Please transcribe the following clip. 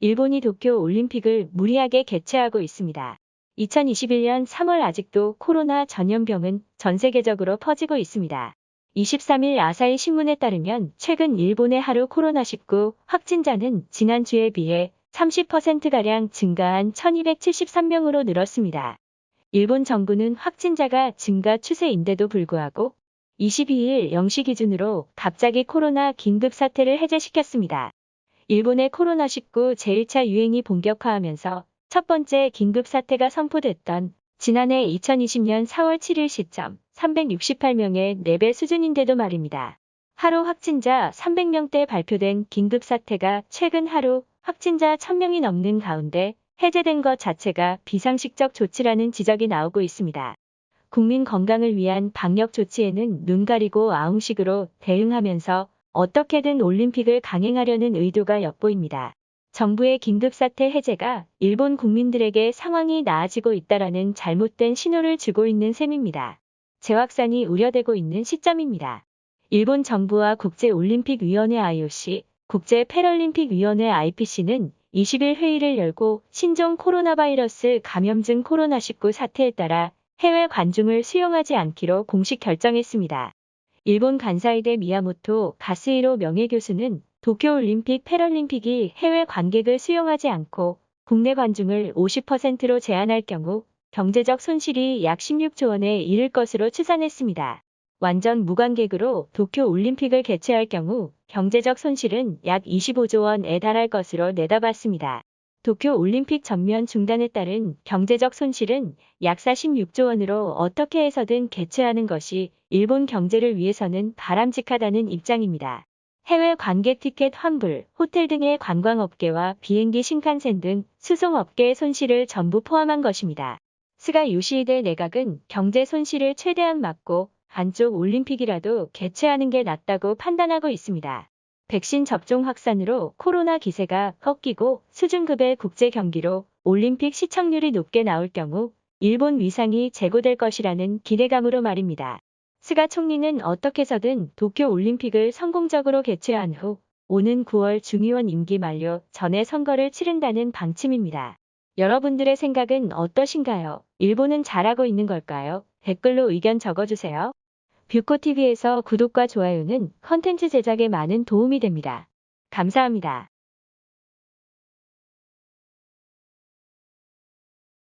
일본이 도쿄 올림픽을 무리하게 개최하고 있습니다. 2021년 3월 아직도 코로나 전염병은 전 세계적으로 퍼지고 있습니다. 23일 아사히 신문에 따르면 최근 일본의 하루 코로나19 확진자는 지난주에 비해 30%가량 증가한 1273명으로 늘었습니다. 일본 정부는 확진자가 증가 추세인데도 불구하고 22일 0시 기준으로 갑자기 코로나 긴급사태를 해제시켰습니다. 일본의 코로나19 제1차 유행이 본격화하면서 첫 번째 긴급사태가 선포됐던 지난해 2020년 4월 7일 시점 368명의 4배 수준인데도 말입니다. 하루 확진자 300명대 발표된 긴급사태가 최근 하루 확진자 1000명이 넘는 가운데 해제된 것 자체가 비상식적 조치라는 지적이 나오고 있습니다. 국민 건강을 위한 방역 조치에는 눈 가리고 아웅식으로 대응하면서 어떻게든 올림픽을 강행하려는 의도가 엿보입니다. 정부의 긴급사태 해제가 일본 국민들에게 상황이 나아지고 있다라는 잘못된 신호를 주고 있는 셈입니다. 재확산이 우려되고 있는 시점입니다. 일본 정부와 국제올림픽위원회 IOC, 국제패럴림픽위원회 IPC는 20일 회의를 열고 신종 코로나 바이러스 감염증 코로나19 사태에 따라 해외 관중을 수용하지 않기로 공식 결정했습니다. 일본 간사이대 미야모토 가스히로 명예교수는 도쿄올림픽 패럴림픽이 해외 관객을 수용하지 않고 국내 관중을 50%로 제한할 경우 경제적 손실이 약 16조 원에 이를 것으로 추산했습니다. 완전 무관객으로 도쿄올림픽을 개최할 경우 경제적 손실은 약 25조 원에 달할 것으로 내다봤습니다. 도쿄올림픽 전면 중단에 따른 경제적 손실은 약 46조 원으로 어떻게 해서든 개최하는 것이 일본 경제를 위해서는 바람직하다는 입장입니다. 해외 관객 티켓 환불, 호텔 등의 관광업계와 비행기 신칸센 등 수송업계의 손실을 전부 포함한 것입니다. 스가 요시히데 내각은 경제 손실을 최대한 막고 한쪽 올림픽이라도 개최하는 게 낫다고 판단하고 있습니다. 백신 접종 확산으로 코로나 기세가 꺾이고 수준급의 국제 경기로 올림픽 시청률이 높게 나올 경우 일본 위상이 제고될 것이라는 기대감으로 말입니다. 스가 총리는 어떻게 해서든 도쿄 올림픽을 성공적으로 개최한 후 오는 9월 중의원 임기 만료 전에 선거를 치른다는 방침입니다. 여러분들의 생각은 어떠신가요? 일본은 잘하고 있는 걸까요? 댓글로 의견 적어주세요. 뷰코TV에서 구독과 좋아요는 컨텐츠 제작에 많은 도움이 됩니다. 감사합니다.